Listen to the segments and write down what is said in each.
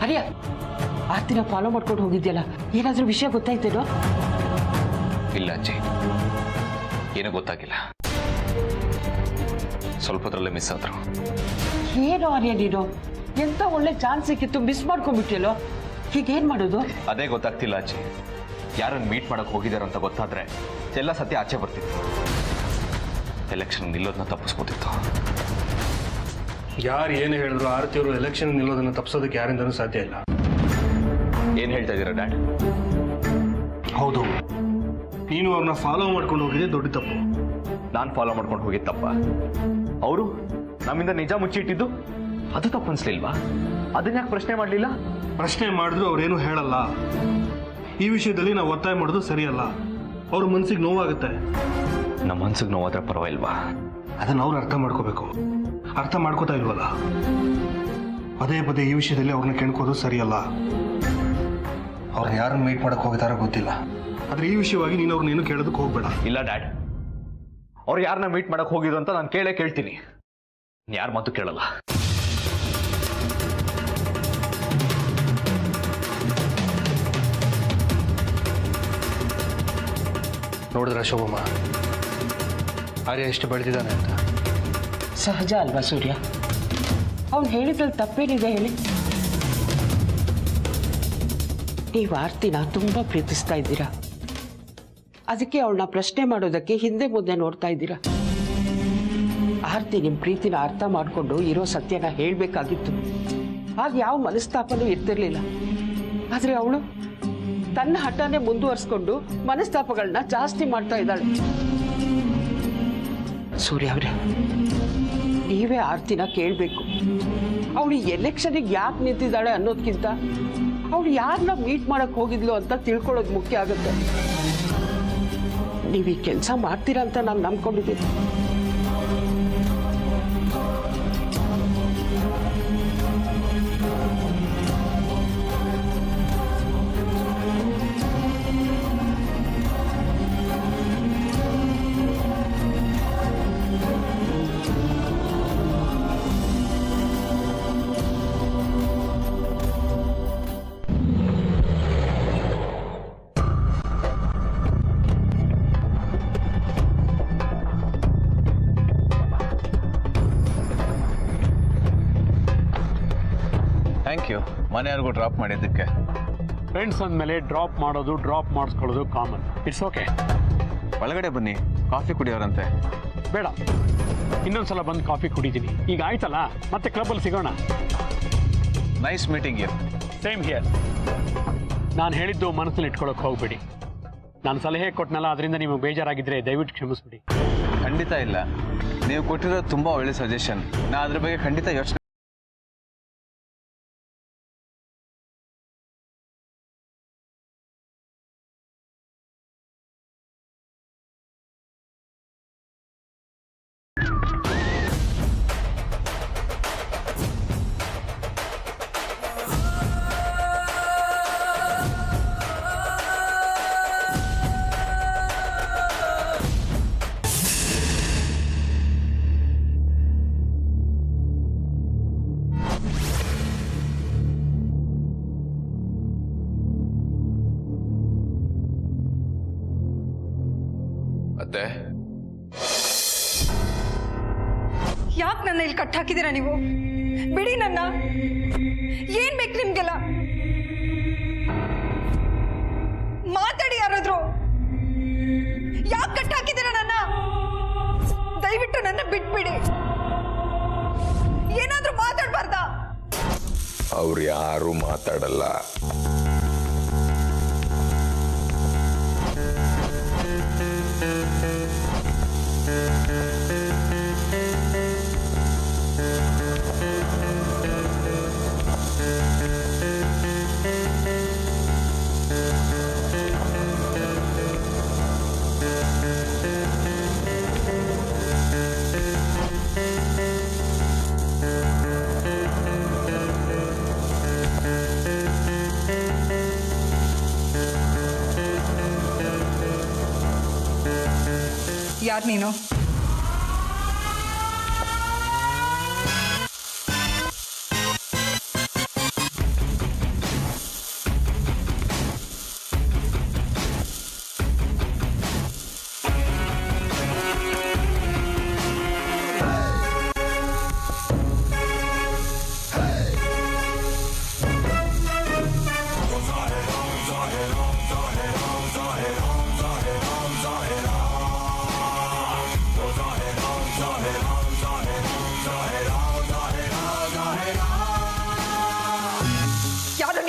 ಆರ್ಯ ಆರ್ತಿನ follow ಮಾಡ್ಕೊಂಡು ಹೋಗಿದ್ಯಲ್ಲ, ಏನಾದ್ರೂ ವಿಷಯ ಗೊತ್ತಾಯ್ತೇನೋ? ಇಲ್ಲ ಅಜ್ಜಿ, ಏನೂ ಗೊತ್ತಾಗಿಲ್ಲ. ಸ್ವಲ್ಪದ್ರಲ್ಲೇ ಮಿಸ್ ಆದ್ರು. ಏನೋ ಆರ್ಯ ನೀನು, ಎಂತ ಒಳ್ಳೆ ಚಾನ್ಸ್ ಸಿಕ್ಕಿತ್ತು, ಮಿಸ್ ಮಾಡ್ಕೊಂಡ್ಬಿಟ್ಟಿಯಲ್ಲೋ. ಹೀಗೇನ್ ಮಾಡೋದು? ಅದೇ ಗೊತ್ತಾಗ್ತಿಲ್ಲ ಅಜ್ಜಿ. ಯಾರನ್ನು ಮೀಟ್ ಮಾಡಕ್ ಹೋಗಿದಾರಂತ ಗೊತ್ತಾದ್ರೆ ಎಲ್ಲ ಸತ್ಯ ಆಚೆ ಬರ್ತಿತ್ತು. ಎಲೆಕ್ಷನ್ ನಿಲ್ಲೋದನ್ನ ತಪ್ಪಿಸ್ಬೋದಿತ್ತು. ಯಾರು ಏನು ಹೇಳಿದ್ರು ಆರತಿಯವರು ಎಲೆಕ್ಷನ್ ನಿಲ್ಲೋದನ್ನ ತಪ್ಪಿಸೋದಕ್ಕೆ ಯಾರಿಂದನೂ ಸಾಧ್ಯ ಇಲ್ಲ. ಏನ್ ಹೇಳ್ತಾ ಇದ್ದೀರಾ ಡ್ಯಾಡ್? ಹೌದು, ನೀನು ಅವ್ರನ್ನ ಫಾಲೋ ಮಾಡ್ಕೊಂಡು ಹೋಗಿದ್ದೆ ದೊಡ್ಡ ತಪ್ಪು. ನಾನು ಫಾಲೋ ಮಾಡ್ಕೊಂಡು ಹೋಗಿದ್ದ ತಪ್ಪ? ಅವರು ನಮ್ಮಿಂದ ನಿಜ ಮುಚ್ಚಿಟ್ಟಿದ್ದು ಅದು ತಪ್ಪು ಅನ್ಸ್ಲಿಲ್ವಾ? ಅದನ್ನ ಯಾಕೆ ಪ್ರಶ್ನೆ ಮಾಡಲಿಲ್ಲ? ಪ್ರಶ್ನೆ ಮಾಡಿದ್ರು ಅವ್ರೇನು ಹೇಳಲ್ಲ. ಈ ವಿಷಯದಲ್ಲಿ ನಾವು ಒತ್ತಾಯ ಮಾಡೋದು ಸರಿಯಲ್ಲ. ಅವ್ರ ಮನ್ಸಿಗೆ ನೋವಾಗುತ್ತೆ. ನಮ್ಮ ಮನ್ಸಿಗೆ ನೋವಾದ್ರೆ ಪರವಾಗಿಲ್ವಾ? ಅದನ್ನ ಅವ್ರು ಅರ್ಥ ಮಾಡ್ಕೋಬೇಕು. ಅರ್ಥ ಮಾಡ್ಕೋತಾ ಇಲ್ವಲ್ಲ. ಪದೇ ಪದೇ ಈ ವಿಷಯದಲ್ಲಿ ಅವ್ರನ್ನ ಕೆಣ್ಕೋದು ಸರಿಯಲ್ಲ. ಅವ್ರನ್ನ ಯಾರನ್ನ ಮೀಟ್ ಮಾಡಕ್ ಹೋಗಿದಾರೋ ಗೊತ್ತಿಲ್ಲ, ಆದ್ರೆ ಈ ವಿಷಯವಾಗಿ ನೀನು ಅವ್ರನ್ನೇನು ಕೇಳೋದಕ್ಕೆ ಹೋಗ್ಬೇಡ. ಇಲ್ಲ ಡ್ಯಾಡ್, ಅವ್ರು ಯಾರನ್ನ ಮೀಟ್ ಮಾಡಕ್ ಹೋಗಿದ್ರು ಅಂತ ನಾನು ಕೇಳ್ತೀನಿ. ಯಾರ ಮಾತು ಕೇಳಲ್ಲ. ನೋಡಿದ್ರ ಶೋಭಮ್ಮ, ಆರ್ಯ ಎಷ್ಟು ಬೆಳೆದಿದ್ದಾನೆ ಅಂತ? ಸಹಜ ಅಲ್ವಾ ಸೂರ್ಯ? ಅವ್ನು ಹೇಳಿದ್ರಲ್ಲಿ ತಪ್ಪೇನಿದೆ ಹೇಳಿ? ನೀವು ಆರ್ತಿನ ತುಂಬಾ ಪ್ರೀತಿಸ್ತಾ ಇದ್ದೀರಾ, ಅದಕ್ಕೆ ಅವಳನ್ನ ಪ್ರಶ್ನೆ ಮಾಡೋದಕ್ಕೆ ಹಿಂದೆ ಮುಂದೆ ನೋಡ್ತಾ ಇದ್ದೀರಾ. ಆರ್ತಿ ನಿಮ್ಮ ಪ್ರೀತಿನ ಅರ್ಥ ಮಾಡಿಕೊಂಡು ಇರೋ ಸತ್ಯನ ಹೇಳಬೇಕಾಗಿತ್ತು. ಆಗ ಯಾವ ಮನಸ್ತಾಪನೂ ಇರ್ತಿರ್ಲಿಲ್ಲ. ಆದರೆ ಅವಳು ತನ್ನ ಹಠನೇ ಮುಂದುವರಿಸ್ಕೊಂಡು ಮನಸ್ತಾಪಗಳನ್ನ ಜಾಸ್ತಿ ಮಾಡ್ತಾ ಇದ್ದಾಳೆ. ಸೂರ್ಯ ಅವರೇ, ನೀವೇ ಆರ್ತಿನ ಕೇಳಬೇಕು. ಅವಳು ಎಲೆಕ್ಷನ್ಗೆ ಯಾಕೆ ನಿಂತಿದ್ದಾಳೆ ಅನ್ನೋದಕ್ಕಿಂತ ಅವಳು ಯಾರನ್ನ ಮೀಟ್ ಮಾಡಕ್ ಹೋಗಿದ್ಲು ಅಂತ ತಿಳ್ಕೊಳ್ಳೋದು ಮುಖ್ಯ ಆಗುತ್ತೆ. ನೀವು ಈ ಕೆಲಸ ಮಾಡ್ತೀರಾ ಅಂತ ನಾನು ನಂಬ್ಕೊಂಡಿದ್ದೀನಿ. ಥ್ಯಾಂಕ್ ಯು ಮನೆಯವರೆಗೂ ಡ್ರಾಪ್ ಮಾಡಿದ್ದಕ್ಕೆ. ಫ್ರೆಂಡ್ಸ್ ಅಂದಮೇಲೆ ಡ್ರಾಪ್ ಮಾಡೋದು ಡ್ರಾಪ್ ಮಾಡಿಸ್ಕೊಳ್ಳೋದು ಕಾಮನ್. It's okay. ಒಳಗಡೆ ಬನ್ನಿ, ಕಾಫಿ ಕುಡಿಯೋರಂತೆ. ಬೇಡ, ಇನ್ನೊಂದ್ಸಲ ಬಂದು ಕಾಫಿ ಕುಡಿತೀನಿ. ಈಗ ಆಯ್ತಲ್ಲ, ಮತ್ತೆ ಕ್ಲಬ್ಬಲ್ಲಿ ಸಿಗೋಣ. Nice meeting you. Same here. ನಾನು ಹೇಳಿದ್ದು ಮನಸ್ಸಲ್ಲಿ ಇಟ್ಕೊಳ್ಳೋಕೆ ಹೋಗ್ಬೇಡಿ. ನಾನು ಸಲಹೆ ಕೊಟ್ಟನಲ್ಲ, ಅದರಿಂದ ನಿಮಗೆ ಬೇಜಾರಾಗಿದ್ದರೆ ದಯವಿಟ್ಟು ಕ್ಷಮಿಸ್ಬಿಡಿ. ಖಂಡಿತ ಇಲ್ಲ, ನೀವು ಕೊಟ್ಟಿರೋದು ತುಂಬ ಒಳ್ಳೆ ಸಜೆಷನ್. ನಾ ಅದ್ರ ಬಗ್ಗೆ ಖಂಡಿತ ಯೋಚನೆ. ಅತ್ತೆ, ಯಾಕೆ ನನ್ನ ಇಲ್ಲಿ ಕಟ್ ಹಾಕಿದ್ದೀರಾ ನೀವು? ಬಿಡಿ ನನ್ನ. ಏನ್ ಬೇಕು ನಿಮ್ಗೆಲ್ಲ? ಮಾತಾಡಿ ಯಾರಾದ್ರು. ಯಾಕೆ ಕಟ್ ಹಾಕಿದ್ದೀರಾ ನನ್ನ? ದಯವಿಟ್ಟು ನನ್ನ ಬಿಟ್ಬಿಡಿ. ಏನಾದ್ರೂ ಮಾತಾಡ್ಬಾರ್ದಾ? ಅವ್ರು ಯಾರು ಮಾತಾಡಲ್ಲ. ಯಾರು ನೀನು?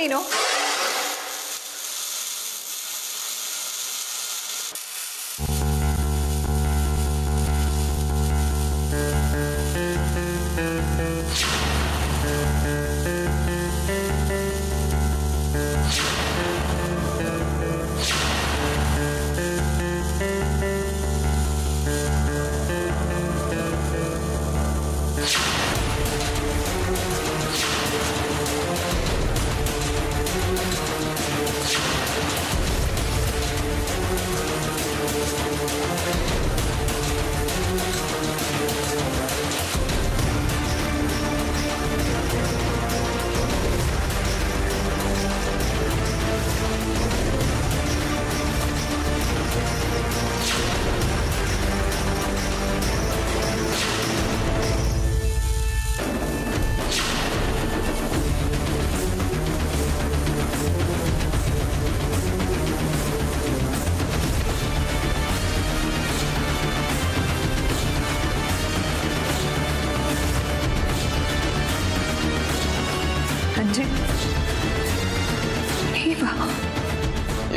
ನೀನು?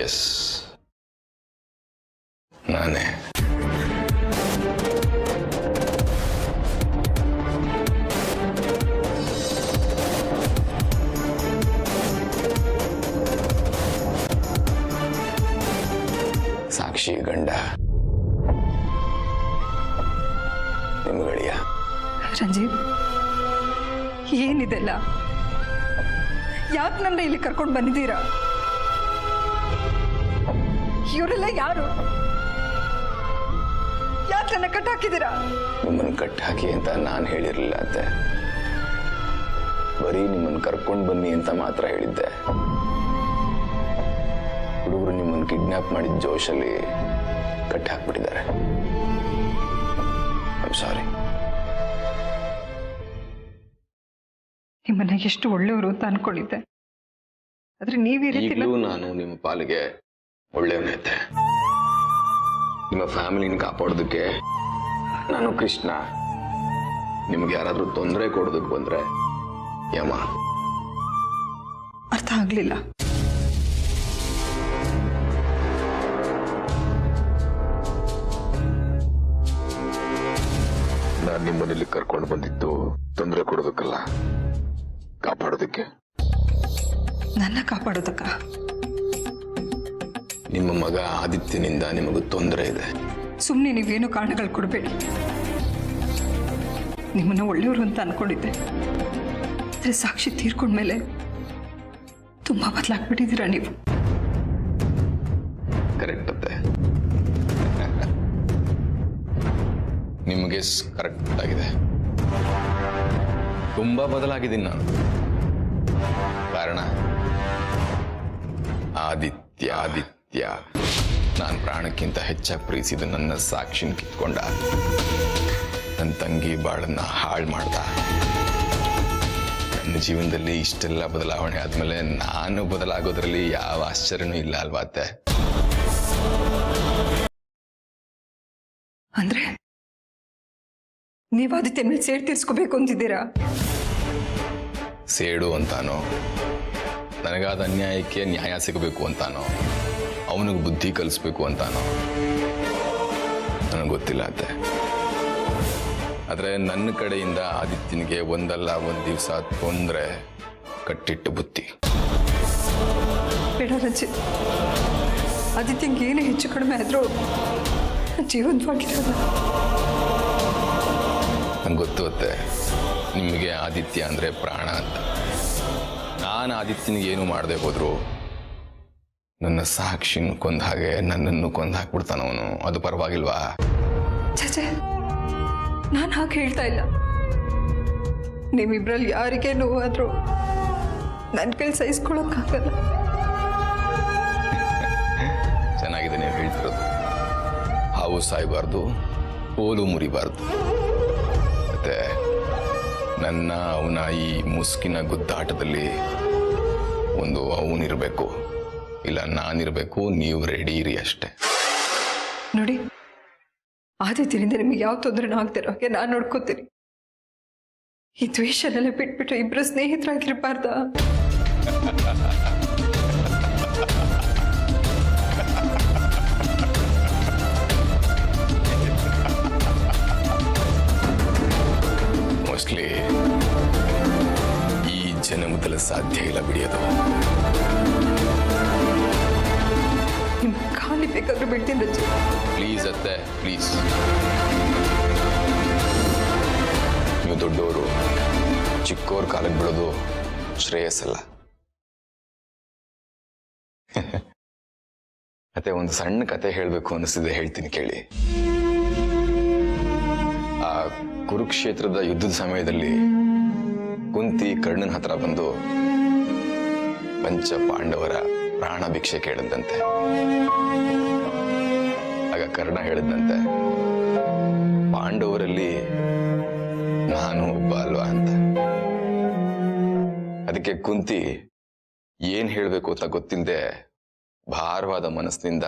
ಎಸ್, ನಾನೇ. ಸಾಕ್ಷಿ ಗಂಡ ನಿಮ್ಗಳಿಯ. ರಂಜಿತ್, ಏನಿದೆಲ್ಲ? ಯಾಕೆ ನನ್ನ ಇಲ್ಲಿ ಕರ್ಕೊಂಡು ಬಂದಿದ್ದೀರಾ? ಇವರೆಲ್ಲ ಯಾರು? ಯಾಕೆ ನನ್ನ ಕಟ್ಟಾಕಿದ್ದೀರಾ? ನಿಮ್ಮನ್ನು ಕಟ್ಟಾಕಿ ಅಂತ ನಾನು ಹೇಳಿರಲಿಲ್ಲ ಅಂತೆ. ಬರೀ ನಿಮ್ಮನ್ನು ಕರ್ಕೊಂಡು ಬನ್ನಿ ಅಂತ ಮಾತ್ರ ಹೇಳಿದ್ದೆ. ಹುಡುಗರು ನಿಮ್ಮನ್ನು ಕಿಡ್ನಾಪ್ ಮಾಡಿದ ಜೋಶಲ್ಲಿ ಕಟ್ಟಾಕ್ಬಿಟ್ಟಿದ್ದಾರೆ. ಐ ಸಾರಿ. ನಿಮ್ಮನ್ನ ಎಷ್ಟು ಒಳ್ಳೆಯವರು ಅಂತ ಅನ್ಕೊಂಡಿದ್ದೆ, ಆದ್ರೆ ನೀವೇ ಈಗಲೂ ನಾನು ನಿಮ್ಮ ಪಾಲಿಗೆ ಒಳ್ಳೆಯವನಿದ್ದೆ. ನಿಮ್ಮ ಫ್ಯಾಮಿಲಿನ ಕಾಪಾಡೋದಕ್ಕೆ ನಾನು ಕೃಷ್ಣ. ನಿಮ್ಗೆ ಯಾರಾದ್ರೂ ತೊಂದರೆ ಕೊಡೋದಕ್ಕೆ ಬಂದ್ರೆ ಯಮ. ಅರ್ಥ ಆಗ್ಲಿಲ್ಲ. ನಾನು ನಿಮ್ಮನೇಲಿ ಕರ್ಕೊಂಡು ಬಂದಿದ್ದು ತೊಂದರೆ ಕೊಡೋದಕ್ಕಲ್ಲ, ಕಾಪಾಡೋದಕ್ಕೆ. ನನ್ನ ಕಾಪಾಡೋದಕ್ಕ? ನಿಮ್ಮ ಮಗ ಆದಿತ್ಯನಿಂದ ನಿಮಗೂ ತೊಂದರೆ ಇದೆ. ಸುಮ್ಮನೆ ನೀವೇನು ಕಾರಣಗಳು ಕೊಡಬೇಡಿ. ನಿಮ್ಮನ್ನ ಒಳ್ಳೆಯವರು ಅಂತ ಅನ್ಕೊಂಡಿದ್ದೆ, ಆದ್ರೆ ಸಾಕ್ಷಿ ತೀರ್ಕೊಂಡ್ಮೇಲೆ ತುಂಬಾ ಬದಲಾಗ್ಬಿಟ್ಟಿದ್ದೀರಾ ನೀವು. ಕರೆಕ್ಟ್ ಅತ್ತೆ, ನಿಮಗೆ ಕರೆಕ್ಟ್ ಆಗಿದೆ. ತುಂಬಾ ಬದಲಾಗಿದ್ದೀನಿ ನಾನು. ಕಾರಣ ಆದಿತ್ಯ ನಾನು ಪ್ರಾಣಕ್ಕಿಂತ ಹೆಚ್ಚಾಗಿ ಪ್ರೀತಿಸಿದ ನನ್ನ ಸಾಕ್ಷಿನ ಕಿತ್ಕೊಂಡ. ನನ್ನ ತಂಗಿ ಬಾಳನ್ನ ಹಾಳು ಮಾಡ್ದ. ನನ್ನ ಜೀವನದಲ್ಲಿ ಇಷ್ಟೆಲ್ಲ ಬದಲಾವಣೆ ಆದ್ಮೇಲೆ ನಾನು ಬದಲಾಗೋದ್ರಲ್ಲಿ ಯಾವ ಆಶ್ಚರ್ಯನೂ ಇಲ್ಲ ಅಲ್ವಾ ಅತ್ತೆ? ಅಂದ್ರೆ ನೀವು ಆದಿತ್ಯ ಮೇಲೆ ಸೇಡ್ ತೀರ್ಸ್ಕೋಬೇಕು ಅಂತಿದ್ದೀರಾ? ಸೇಡು ಅಂತಾನೋ, ನನಗಾದ ಅನ್ಯಾಯಕ್ಕೆ ನ್ಯಾಯ ಸಿಗಬೇಕು ಅಂತಾನೋ, ಅವನಿಗೆ ಬುದ್ಧಿ ಕಲಿಸ್ಬೇಕು ಅಂತಾನೋ ನನಗೆ ಗೊತ್ತಿಲ್ಲ ಅತ್ತೆ. ಆದರೆ ನನ್ನ ಕಡೆಯಿಂದ ಆದಿತ್ಯನಿಗೆ ಒಂದಲ್ಲ ಒಂದು ದಿವಸ ತೊಂದರೆ, ಕಟ್ಟಿಟ್ಟು ಬುತ್ತಿ. ಬೇಡ ರಂಜಿತ್, ಆದಿತ್ಯಂಗೆ ಏನೇ ಹೆಚ್ಚು ಕಡಿಮೆ ಆದರೂ ಜೀವಂತವಾಗಿರೋದು. ನಂಗೆ ಗೊತ್ತು ಅತ್ತೆ, ನಿಮಗೆ ಆದಿತ್ಯ ಅಂದರೆ ಪ್ರಾಣ ಅಂತ. ನಾನು ಆದಿತ್ಯನಿಗೆ ಏನು ಮಾಡದೆ ಹೋದ್ರು ನನ್ನ ಸಾಕ್ಷಿನ ಕೊಂದ ಹಾಗೆ ನನ್ನನ್ನು ಕೊಂದು ಹಾಕ್ಬಿಡ್ತಾನವನು. ಅದು ಪರವಾಗಿಲ್ವಾ? ಛೇ, ನಾನು ಹಾಗೆ ಹೇಳ್ತಾ ಇಲ್ಲ. ನಿಮ್ಮಿಬ್ರಲ್ಲಿ ಯಾರಿಗೆ ನೋವಾದ್ರೂ ನನ್ನ ಕೈ ಸಹಿಸ್ಕೊಳ್ಳೋಕ್ಕಾಗಲ್ಲ. ಚೆನ್ನಾಗಿದೆ ನೀವು ಹೇಳ್ತಿರೋದು. ಹಾವು ಸಾಯಬಾರ್ದು, ಕೋಲು ಮುರಿಬಾರ್ದು. ಮತ್ತೆ ನನ್ನ ಅವನ ಈ ಮುಸ್ಕಿನ ಗುದ್ದಾಟದಲ್ಲಿ ಒಂದು ಅವನಿರಬೇಕು, ಇಲ್ಲ ನಾನಿರಬೇಕು. ನೀವು ರೆಡಿ ಇರಿ ಅಷ್ಟೇ. ನೋಡಿ, ಆದಿತ್ಯನಿಂದ ನಿಮಗೆ ಯಾವ ತೊಂದರೆನೂ ಆಗ್ತಿರೋ ಹಾಗೆ ನಾನು ನೋಡ್ಕೋತೀನಿ. ಈ ದ್ವೇಷನೆಲ್ಲ ಬಿಟ್ಬಿಟ್ಟು ಇಬ್ಬರು ಸ್ನೇಹಿತರಾಗಿರ್ಬಾರ್ದ? ಮೋಸ್ಟ್ಲಿ ಈ ಜನ್ಮದಲ್ಲಿ ಸಾಧ್ಯ ಇಲ್ಲ ಬಿಡಿಯೋದು. ನಿಮ್ ಖಾಲಿ ಬೇಕಾದ್ರೂ ಬಿಡ್ತೀನಿ ರಂಜಿತ್. ಪ್ಲೀಸ್ ಅತ್ತೆ, ಪ್ಲೀಸ್. ನೀವು ದೊಡ್ಡವರು, ಚಿಕ್ಕವ್ರ ಕಾಲಕ್ಕೆ ಬಿಡೋದು ಶ್ರೇಯಸ್ಸಲ್ಲ. ಮತ್ತೆ ಒಂದು ಸಣ್ಣ ಕತೆ ಹೇಳಬೇಕು ಅನಿಸಿದೆ, ಹೇಳ್ತೀನಿ ಕೇಳಿ. ಆ ಕುರುಕ್ಷೇತ್ರದ ಯುದ್ಧದ ಸಮಯದಲ್ಲಿ ಕುಂತಿ ಕರ್ಣನ ಹತ್ರ ಬಂದು ಪಂಚ ಪಾಂಡವರ ಪ್ರಾಣ ಭಿಕ್ಷೆ ಕೇಳಿದಂತೆ. ಆಗ ಕರ್ಣ ಹೇಳಿದಂತೆ, ಪಾಂಡವರಲ್ಲಿ ನಾನು ಒಬ್ಬ ಅಲ್ವಾ ಅಂತ. ಅದಕ್ಕೆ ಕುಂತಿ ಏನ್ ಹೇಳ್ಬೇಕು ಅಂತ ಗೊತ್ತಿಲ್ಲದೆ ಭಾರವಾದ ಮನಸ್ಸಿನಿಂದ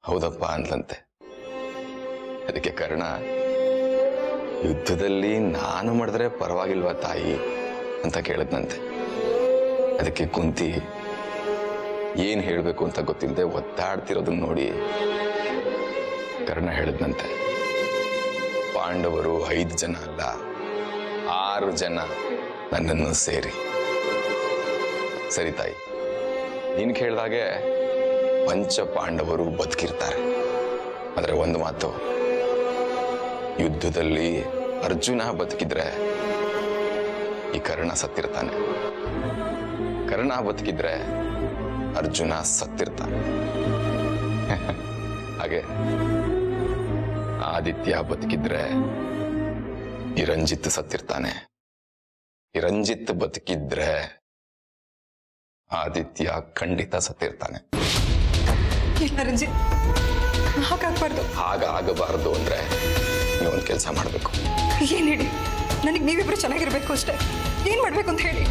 ಹೌದಪ್ಪ ಅಂದ್ಲಂತೆ. ಅದಕ್ಕೆ ಕರ್ಣ, ಯುದ್ಧದಲ್ಲಿ ನಾನು ಮಾಡಿದ್ರೆ ಪರವಾಗಿಲ್ವಾ ತಾಯಿ ಅಂತ ಕೇಳದ್ನಂತೆ. ಅದಕ್ಕೆ ಕುಂತಿ ಏನ್ ಹೇಳ್ಬೇಕು ಅಂತ ಗೊತ್ತಿಲ್ಲದೆ ಒತ್ತಾಡ್ತಿರೋದನ್ನ ನೋಡಿ ಕರ್ಣ ಹೇಳಿದ್ನಂತೆ, ಪಾಂಡವರು 5 ಜನ ಅಲ್ಲ 6 ಜನ ನನ್ನನ್ನು ಸೇರಿ. ಸರಿ ತಾಯಿ, ನೀನ್ ಕೇಳಿದಾಗೆ ಪಂಚ ಪಾಂಡವರು ಬದುಕಿರ್ತಾರೆ. ಆದ್ರೆ ಒಂದು ಮಾತು, ಯುದ್ಧದಲ್ಲಿ ಅರ್ಜುನ ಬದುಕಿದ್ರೆ ಈ ಕರ್ಣ ಸತ್ತಿರ್ತಾನೆ, ಕರ್ಣ ಬದುಕಿದ್ರೆ ಅರ್ಜುನ ಸತ್ತಿರ್ತಾನೆ. ಹಾಗೆ ಆದಿತ್ಯ ಬದುಕಿದ್ರೆ ಈ ರಂಜಿತ್ ಸತ್ತಿರ್ತಾನೆ, ಈ ರಂಜಿತ್ ಬದುಕಿದ್ರೆ ಆದಿತ್ಯ ಖಂಡಿತ ಸತ್ತಿರ್ತಾನೆ. ಇಲ್ಲ ರಂಜಿತ್, ಹಾಗಾಗ್ಬಾರ್ದು. ಹಾಗಾಗಬಾರ್ದು ಅಂದ್ರೆ ನೀವೊಂದು ಕೆಲಸ ಮಾಡಬೇಕು. ಏನ್ ಹೇಳಿ? ನನಗೆ ನೀವಿಬ್ರು ಚೆನ್ನಾಗಿರ್ಬೇಕು ಅಷ್ಟೇ. ಏನ್ ಮಾಡ್ಬೇಕು ಅಂತ ಹೇಳಿ.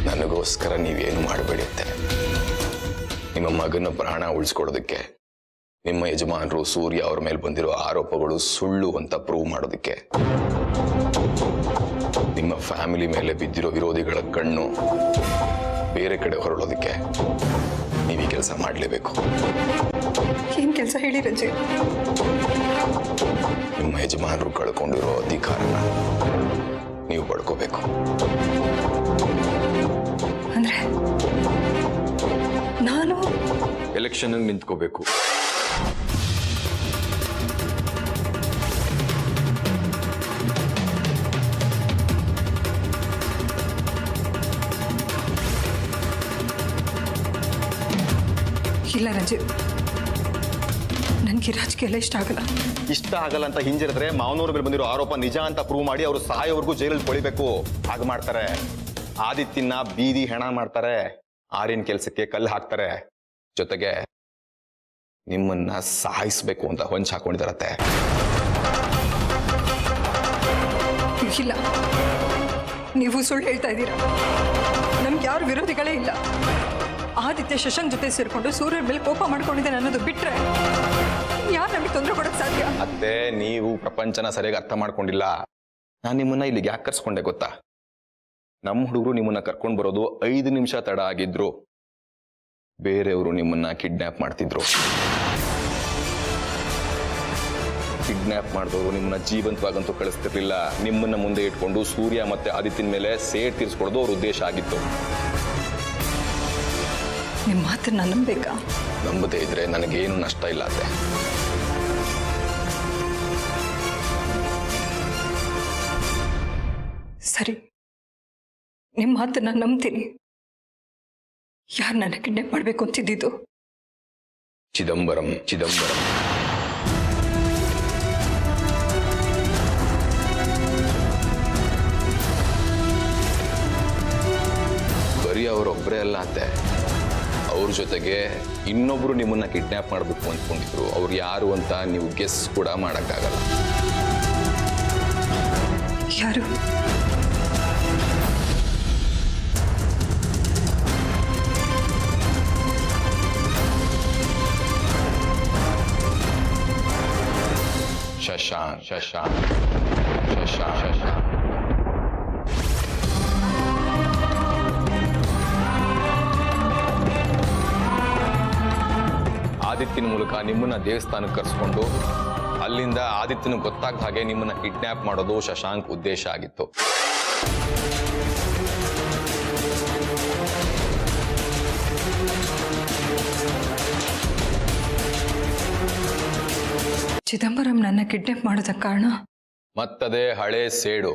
ನನಗೋಸ್ಕರ ನೀವೇನು ಮಾಡಬೇಡಿ ಅತ್ತೆ. ನಿಮ್ಮ ಮಗನ ಪ್ರಾಣ ಉಳಿಸ್ಕೊಡೋದಕ್ಕೆ, ನಿಮ್ಮ ಯಜಮಾನರು ಸೂರ್ಯ ಅವ್ರ ಮೇಲೆ ಬಂದಿರೋ ಆರೋಪಗಳು ಸುಳ್ಳು ಅಂತ ಪ್ರೂವ್ ಮಾಡೋದಕ್ಕೆ, ನಿಮ್ಮ ಫ್ಯಾಮಿಲಿ ಮೇಲೆ ಬಿದ್ದಿರೋ ವಿರೋಧಿಗಳ ಕಣ್ಣು ಬೇರೆ ಕಡೆ ಹೊರಡೋದಕ್ಕೆ ನೀವು ಈ ಕೆಲಸ ಮಾಡಲೇಬೇಕು. ಏನ್ ಕೆಲಸ ಹೇಳಿ ರಂಜಿತ್? ನಿಮ್ಮ ಯಜಮಾನರು ಕಳ್ಕೊಂಡಿರೋ ಅಧಿಕಾರನ ನೀವು ಪಡ್ಕೋಬೇಕು. ಅಂದ್ರೆ ನಾನು ಎಲೆಕ್ಷನ್ ನಿಂತ್ಕೋಬೇಕು. ಇಲ್ಲ ರಂಜಿತ್, ನನಗೆ ರಾಜಕೀಯ ಎಲ್ಲ ಇಷ್ಟ ಆಗಲ್ಲ. ಇಷ್ಟ ಆಗಲ್ಲ ಅಂತ ಹಿಂಜರಿದ್ರೆ ಮಾವನವ್ರ ಮೇಲೆ ಬಂದಿರೋ ಆರೋಪ ನಿಜ ಅಂತ ಪ್ರೂವ್ ಮಾಡಿ ಅವರು ಸಾಯೋವರೆಗೂ ಜೈಲಲ್ಲಿ ಕೊಳಿಬೇಕು. ಹಾಗೆ ಮಾಡ್ತಾರೆ. ಆದಿತ್ಯನ ಬೀದಿ ಹೆಣ ಮಾಡ್ತಾರೆ, ಆರ್ಯನ್ ಕೆಲಸಕ್ಕೆ ಕಲ್ಲು ಹಾಕ್ತಾರೆ, ಜೊತೆಗೆ ನಿಮ್ಮನ್ನ ಸಾಯಿಸ್ಬೇಕು ಅಂತ ಹೊಂಚ್ ಹಾಕೊಂಡಿದಾರತ್ತೆ. ಇಲ್ಲ, ನೀವು ಸುಳ್ಳು ಹೇಳ್ತಾ ಇದ್ದೀರಾ. ನಮ್ಗೆ ಯಾರು ವಿರೋಧಿಗಳೇ ಇಲ್ಲ. ಆದಿತ್ಯ ಶಶಾಂಕ್ ಜೊತೆ ಸೇರ್ಕೊಂಡು ಸೂರ್ಯನ ಮೇಲೆ ಕೋಪ ಮಾಡ್ಕೊಂಡಿದ್ದಾನೆ ಅನ್ನೋದು ಬಿಟ್ರೆ ಯಾರು ನಮಗೆ ತೊಂದರೆ ಕೊಡಕ್ ಸಾಧ್ಯ? ಅತ್ತೆ, ನೀವು ಪ್ರಪಂಚನ ಸರಿಯಾಗಿ ಅರ್ಥ ಮಾಡ್ಕೊಂಡಿಲ್ಲ. ನಾನು ನಿಮ್ಮನ್ನ ಇಲ್ಲಿಗೆ ಯಾಕೆ ಕರ್ಸ್ಕೊಂಡೆ ಗೊತ್ತಾ? ನಮ್ಮ ಹುಡುಗರು ನಿಮ್ಮನ್ನ ಕರ್ಕೊಂಡು ಬರೋದು 5 ನಿಮಿಷ ತಡ ಆಗಿದ್ರು ಬೇರೆಯವರು ನಿಮ್ಮನ್ನ ಕಿಡ್ನ್ಯಾಪ್ ಮಾಡ್ತಿದ್ರು. ಕಿಡ್ನ್ಯಾಪ್ ಮಾಡಿದವರು ನಿಮ್ಮನ್ನ ಜೀವಂತವಾಗಂತೂ ಕಳಿಸ್ತಿರ್ಲಿಲ್ಲ. ನಿಮ್ಮನ್ನ ಮುಂದೆ ಇಟ್ಕೊಂಡು ಸೂರ್ಯ ಮತ್ತೆ ಆದಿತ್ಯನ ಮೇಲೆ ಸೇಡ್ ತೀರಿಸ್ಕೊಡೋದು ಅವ್ರ ಉದ್ದೇಶ ಆಗಿತ್ತು. ನಿಮ್ಮ ಮಾತನ್ನ ನಂಬೇಕಾ? ನಂಬದೇ ಇದ್ರೆ ನನಗೇನು ನಷ್ಟ ಇಲ್ಲ ಅತ್ತೆ. ಸರಿ, ನಿಮ್ಮ ಮಾತನ್ನ ನಂಬ್ತೀನಿ. ಯಾರು ನನ್ನ ಕಿಡ್ನಾಪ್ ಮಾಡ್ಬೇಕು ಅಂತಿದ್ದು? ಚಿದಂಬರಂ. ಬರೀ ಅವರೊಬ್ಬರೇ ಅಲ್ಲ ಅತ್ತೆ, ಅವ್ರ ಜೊತೆಗೆ ಇನ್ನೊಬ್ರು ನಿಮ್ಮನ್ನ ಕಿಡ್ನ್ಯಾಪ್ ಮಾಡಬೇಕು ಅಂದ್ಕೊಂಡಿದ್ರು. ಅವ್ರು ಯಾರು ಅಂತ ನೀವು ಗೆಸ್ ಕೂಡ ಮಾಡಕ್ಕಾಗಲ್ಲ. ಯಾರು? ಶಶಾಂಕ್. ಆದಿತ್ಯನ ಮೂಲಕ ನಿಮ್ಮನ್ನ ದೇವಸ್ಥಾನಕ್ಕೆ ಕರೆಸ್ಕೊಂಡು ಅಲ್ಲಿಂದ ಆದಿತ್ಯನ ಗೊತ್ತಾಗದ ಹಾಗೆ ನಿಮ್ಮನ್ನ ಕಿಡ್ನಾಪ್ ಮಾಡೋದು ಶಶಾಂಕ್ ಉದ್ದೇಶ ಆಗಿತ್ತು. ಚಿದಂಬರಂ ನನ್ನ ಕಿಡ್ನಾಪ್ ಮಾಡೋದಕ್ಕೆ ಕಾರಣ ಮತ್ತದೇ ಹಳೆ ಸೇಡು.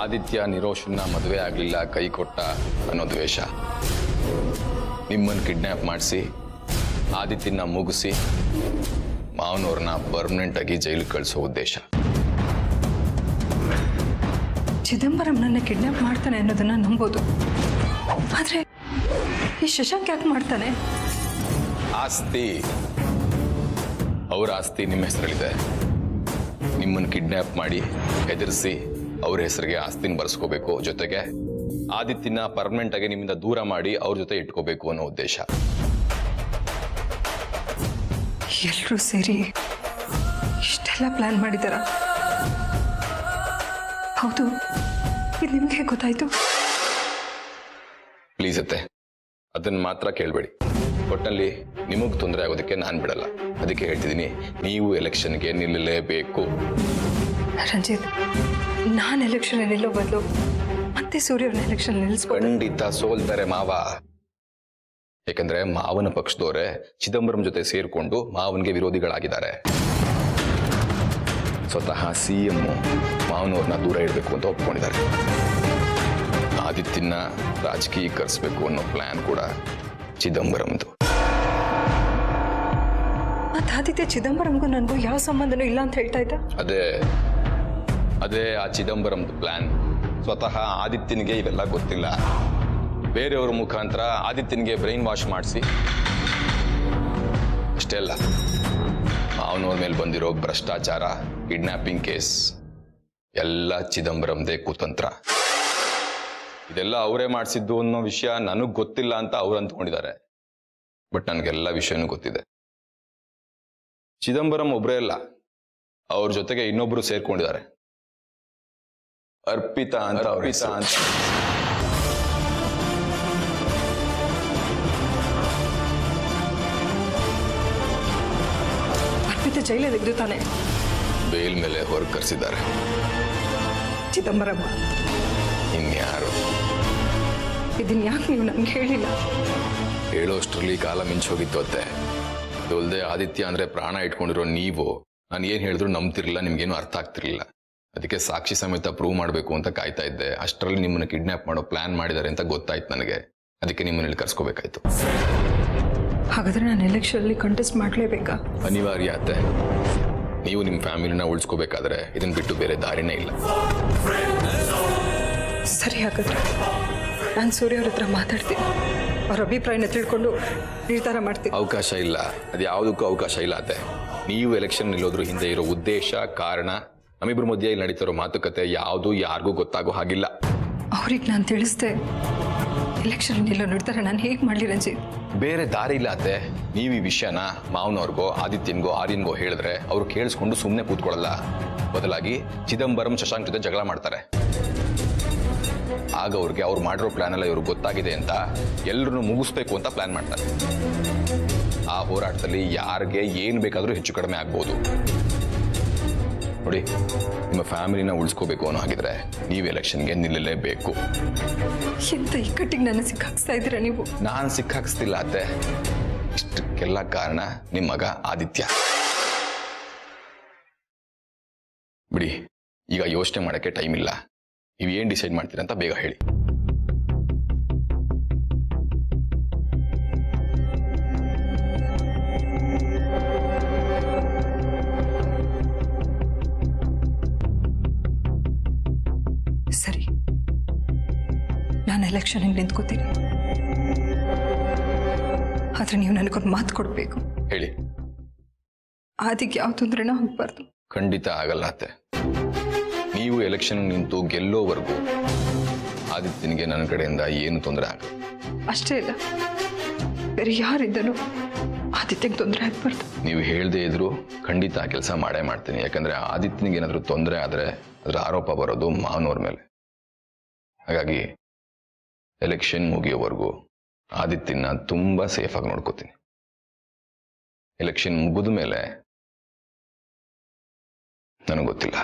ಆದಿತ್ಯ ನಿರೋಷನ್ನ ಮದುವೆ ಆಗಲಿಲ್ಲ, ಕೈ ಕೊಟ್ಟ ಅನ್ನೋ ದ್ವೇಷ. ನಿಮ್ಮನ್ನು ಕಿಡ್ನಾಪ್ ಮಾಡಿಸಿ ಆದಿತ್ಯನ ಮುಗಿಸಿ ಮಾವನವ್ರನ್ನ ಪರ್ಮನೆಂಟ್ ಆಗಿ ಜೈಲಿಗೆ ಕಳಿಸೋ ಉದ್ದೇಶ. ಚಿದಂಬರಂ ನನ್ನ ಕಿಡ್ನಾಪ್ ಮಾಡ್ತಾನೆ ಅನ್ನೋದನ್ನ ನಂಬೋದು, ಆದ್ರೆ ಈ ಶಶಾಂಕ್ ಯಾಕೆ ಮಾಡ್ತಾನೆ? ಆಸ್ತಿ, ಅವರ ಆಸ್ತಿ ನಿಮ್ಮ ಹೆಸರಲ್ಲಿದೆ. ನಿಮ್ಮನ್ನು ಕಿಡ್ನಾಪ್ ಮಾಡಿ ಹೆದರಿಸಿ ಅವ್ರ ಹೆಸರಿಗೆ ಆಸ್ತಿನ ಬರ್ಸ್ಕೋಬೇಕು, ಜೊತೆಗೆ ಆದಿತ್ಯನ ಪರ್ಮನೆಂಟ್ ಆಗಿ ನಿಮ್ಮಿಂದ ದೂರ ಮಾಡಿ ಅವ್ರ ಜೊತೆ ಇಟ್ಕೋಬೇಕು ಅನ್ನೋ ಉದ್ದೇಶ. ಎಲ್ಲರೂ ಸೇರಿ ಇಷ್ಟೆಲ್ಲ ಪ್ಲಾನ್ ಮಾಡಿದಾರ? ಹೌದು, ಇದು ನಿಮ್ಗೆ ಗೊತ್ತಾಯ್ತು? ಪ್ಲೀಸ್ ಅತ್ತೆ, ಅದನ್ನ ಮಾತ್ರ ಕೇಳಬೇಡಿ. ಒಟ್ಟಿನಲ್ಲಿ ನಿಮಗೆ ತೊಂದರೆ ಆಗೋದಕ್ಕೆ ನಾನು ಬಿಡಲ್ಲ. ಅದಕ್ಕೆ ಹೇಳ್ತಿದ್ದೀನಿ, ನೀವು ಎಲೆಕ್ಷನ್ಗೆ ನಿಲ್ಲಲೇಬೇಕು. ರಂಜಿತ್, ನಾನು ಎಲೆಕ್ಷನ್ ನಿಲ್ಲೋ ಬದಲು ಮತ್ತೆ ಸೂರ್ಯವ್ರನ್ನ ಎಲೆಕ್ಷನ್ ನಿಲ್ಲಿಸ್ಬೋದು. ಖಂಡಿತ ಸೋಲ್ತಾರೆ ಮಾವ. ಯಾಕಂದ್ರೆ ಮಾವನ ಪಕ್ಷದವರೇ ಚಿದಂಬರಂ ಜೊತೆ ಸೇರ್ಕೊಂಡು ಮಾವನ್ಗೆ ವಿರೋಧಿಗಳಾಗಿದ್ದಾರೆ. ಸ್ವತಃ ಸಿಎಂ ಮಾವನವ್ರನ್ನ ದೂರ ಇಡಬೇಕು ಅಂತ ಒಪ್ಕೊಂಡಿದ್ದಾರೆ. ಆದಿತ್ಯನ ರಾಜಕೀಯಕರಿಸಬೇಕು ಅನ್ನೋ ಪ್ಲಾನ್ ಕೂಡ ಚಿದಂಬರಂದು. ಮತ್ತೆ ಆದಿತ್ಯ ಚಿದಂಬರಂಗೂ ನನಗೂ ಯಾವ ಸಂಬಂಧನೂ ಇಲ್ಲ ಅಂತ ಹೇಳ್ತಾ ಇದ್ದ? ಅದೇ ಆ ಚಿದಂಬರಂದು ಪ್ಲಾನ್. ಸ್ವತಃ ಆದಿತ್ಯನಿಗೆ ಇವೆಲ್ಲ ಗೊತ್ತಿಲ್ಲ. ಬೇರೆಯವ್ರ ಮುಖಾಂತರ ಆದಿತ್ಯನಿಗೆ ಬ್ರೈನ್ ವಾಶ್ ಮಾಡಿಸಿ, ಅಷ್ಟೇ ಅಲ್ಲ, ಮಾವನವ್ರ ಮೇಲೆ ಬಂದಿರೋ ಭ್ರಷ್ಟಾಚಾರ, ಕಿಡ್ನಾಪಿಂಗ್ ಕೇಸ್ ಎಲ್ಲ ಚಿದಂಬರಂದೇ ಕುತಂತ್ರ. ಇದೆಲ್ಲ ಅವರೇ ಮಾಡಿಸಿದ್ದು ಅನ್ನೋ ವಿಷಯ ನನಗೆ ಗೊತ್ತಿಲ್ಲ ಅಂತ ಅವ್ರು ಅಂದ್ಕೊಂಡಿದ್ದಾರೆ. ಬಟ್ ನನಗೆಲ್ಲ ವಿಷಯನೂ ಗೊತ್ತಿದೆ. ಚಿದಂಬರಂ ಒಬ್ಬರೇ ಅಲ್ಲ, ಅವ್ರ ಜೊತೆಗೆ ಇನ್ನೊಬ್ರು ಸೇರ್ಕೊಂಡಿದ್ದಾರೆ. ಅರ್ಪಿತಾ ಅಂತ. ಅರ್ಪಿತಾ ಜೈಲಲ್ಲಿ ತೆಗೆದು ತಾನೆ ಬೇಲ್ ಮೇಲೆ ಹೊರಗೆ ಕರೆಸಿದ್ದಾರೆ. ಚಿದಂಬರಂ ಇನ್ಯಾರು? ಇದನ್ನ ಯಾಕೆ ನೀವು ನನ್ಗೆ ಹೇಳಿಲ್ಲ? ಹೇಳೋಷ್ಟರಲ್ಲಿ ಕಾಲ ಮಿಂಚೋಗಿತ್ತು ಅತ್ತೆ. ಅದಲ್ಲದೆ ಆದಿತ್ಯ ಅಂದ್ರೆ ಪ್ರಾಣ ಇಟ್ಕೊಂಡಿರೋ ನೀವು ನಾನು ಏನ್ ಹೇಳಿದ್ರು ನಂಬ್ತಿರ್ಲಿಲ್ಲ, ನಿಮ್ಗೇನು ಅರ್ಥ ಆಗ್ತಿರ್ಲಿಲ್ಲ. ಅದಕ್ಕೆ ಸಾಕ್ಷಿ ಸಮೇತ ಪ್ರೂವ್ ಮಾಡಬೇಕು ಅಂತ ಕಾಯ್ತಾ ಇದ್ದೆ. ಅಷ್ಟರಲ್ಲಿ ನಿಮ್ಮನ್ನ ಕಿಡ್ನಾಪ್ ಮಾಡೋ ಪ್ಲಾನ್ ಮಾಡಿದ್ದಾರೆ ಅಂತ ಗೊತ್ತಾಯ್ತು ನನಗೆ. ಅದಕ್ಕೆ ನಿಮ್ಮನ್ನ ಇಲ್ಲಿ ಕರ್ಸ್ಕೋಬೇಕಾಯ್ತು. ಹಾಗಾದ್ರೆ ನಾನು ಎಲೆಕ್ಷನ್ ಕಂಟೆಸ್ಟ್ ಮಾಡಲೇಬೇಕಾ? ಅನಿವಾರ್ಯ ಅತ್ತೆ. ನೀವು ನಿಮ್ಮ ಫ್ಯಾಮಿಲಿನ ಉಳಿಸ್ಕೋಬೇಕಾದ್ರೆ ಇದನ್ನ ಬಿಟ್ಟು ಬೇರೆ ದಾರಿನೇ ಇಲ್ಲ. ಸರಿ, ಹಾಗಾದ್ರೆ ನಾನು ಸೂರ್ಯ ಅವ್ರ ಹತ್ರ ಮಾತಾಡ್ತೀನಿ. ಅವ್ರ ಅಭಿಪ್ರಾಯನ ತಿಳ್ಕೊಂಡು ನಿರ್ಧಾರ ಮಾಡ್ತೀನಿ. ಅವಕಾಶ ಇಲ್ಲ, ಅದು ಯಾವುದಕ್ಕೂ ಅವಕಾಶ ಇಲ್ಲ ಅತ್ತೆ. ನೀವು ಎಲೆಕ್ಷನ್ ನಿಲ್ಲೋದ್ರ ಹಿಂದೆ ಇರೋ ಉದ್ದೇಶ, ಕಾರಣ, ನಮ್ಮಿಬ್ಬರ ಮಧ್ಯೆ ಇಲ್ಲಿ ನಡೀತಿರೋ ಮಾತುಕತೆ ಯಾವುದು ಯಾರಿಗೂ ಗೊತ್ತಾಗೋ ಹಾಗಿಲ್ಲ. ಅವ್ರಿಗೆ ನಾನು ತಿಳಿಸ್ದೆ ಎಲೆಕ್ಷನ್ ನಿಲ್ಲೋ ನಿರ್ಧಾರ ನಾನು ಹೇಗೆ ಮಾಡಲಿ ರಂಜಿತ್? ಬೇರೆ ದಾರಿ ಇಲ್ಲ ಅತ್ತೆ. ನೀವು ಈ ವಿಷಯನ ಮಾವನವ್ರಿಗೋ ಆದಿತ್ಯನ್ಗೋ ಆರ್ಯನ್ಗೋ ಹೇಳಿದ್ರೆ ಅವರು ಕೇಳಿಸ್ಕೊಂಡು ಸುಮ್ಮನೆ ಕೂತ್ಕೊಳ್ಳಲ್ಲ. ಬದಲಾಗಿ ಚಿದಂಬರಂ ಶಶಾಂಕ್ ಜೊತೆ ಜಗಳ ಮಾಡ್ತಾರೆ. ಆಗ ಅವ್ರಿಗೆ ಅವ್ರು ಮಾಡಿರೋ ಪ್ಲಾನ್ ಎಲ್ಲ ಇವ್ರಿಗೆ ಗೊತ್ತಾಗಿದೆ ಅಂತ ಎಲ್ಲರನ್ನು ಮುಗಿಸ್ಬೇಕು ಅಂತ ಪ್ಲಾನ್ ಮಾಡ್ತಾರೆ. ಆ ಹೋರಾಟದಲ್ಲಿ ಯಾರಿಗೆ ಏನು ಬೇಕಾದರೂ ಹೆಚ್ಚು ಕಡಿಮೆ ಆಗ್ಬೋದು. ನೋಡಿ, ನಿಮ್ಮ ಫ್ಯಾಮಿಲಿನ ಉಳಿಸ್ಕೋಬೇಕು ಅನ್ನೋ ಹಾಗಿದ್ರೆ ನೀವು ಎಲೆಕ್ಷನ್ಗೆ ನಿಲ್ಲಲೇಬೇಕು. ಎಂತ ಇಕ್ಕಟ್ಟಿಗೆ ನನ್ನ ಸಿಕ್ಕಾಕ್ಸ್ತಾ ಇದ್ದೀರಾ ನೀವು? ನಾನು ಸಿಕ್ಕಾಕ್ಸ್ತಿಲ್ಲ ಅತ್ತೆ. ಇಷ್ಟಕ್ಕೆಲ್ಲ ಕಾರಣ ನಿಮ್ಮ ಮಗ ಆದಿತ್ಯ. ಬಿಡಿ, ಈಗ ಯೋಚನೆ ಮಾಡೋಕ್ಕೆ ಟೈಮ್ ಇಲ್ಲ. ನೀವು ಏನು ಡಿಸೈಡ್ ಮಾಡ್ತೀರಾ ಅಂತ ಬೇಗ ಹೇಳಿ. ಸರಿ, ನಾನು ಎಲೆಕ್ಷನ್ಗೆ ನಿಂತ್ಕೋತೀನಿ. ಆದ್ರೆ ನೀವು ನನಗೊಂದು ಮಾತು ಕೊಡಬೇಕು. ಹೇಳಿ. ಅದಕ್ಕೆ ಯಾವ ತೊಂದರೆನೂ ಹೋಗ್ಬಾರ್ದು. ಖಂಡಿತ ಆಗಲ್ಲ ಅತ್ತೆ. ನೀವು ಎಲೆಕ್ಷನ್ ನಿಂತು ಗೆಲ್ಲೋವರೆಗೂ ಆದಿತ್ಯನಿಗೆ ನನ್ನ ಕಡೆಯಿಂದ ಏನು ತೊಂದರೆ ಆಗಲ್ಲ. ಅಷ್ಟೇ ಇಲ್ಲ, ಬೇರೆ ಯಾರಿಂದನೂ ಆದಿತ್ಯಗೆ ತೊಂದರೆ ಆಗ್ಬಾರ್ದು. ನೀವು ಹೇಳದೇ ಇದ್ರು ಖಂಡಿತ ಕೆಲಸ ಮಾಡೇ ಮಾಡ್ತೀನಿ. ಯಾಕಂದ್ರೆ ಆದಿತ್ಯನಿಗೆ ಏನಾದರೂ ತೊಂದರೆ ಆದರೆ ಅದರ ಆರೋಪ ಬರೋದು ಮಾವನವ್ರ ಮೇಲೆ. ಹಾಗಾಗಿ ಎಲೆಕ್ಷನ್ ಮುಗಿಯೋವರೆಗೂ ಆದಿತ್ಯನ ತುಂಬಾ ಸೇಫ್ ಆಗಿ ನೋಡ್ಕೋತೀನಿ. ಎಲೆಕ್ಷನ್ ಮುಗಿದ ಮೇಲೆ ನನಗೆ ಗೊತ್ತಿಲ್ಲ.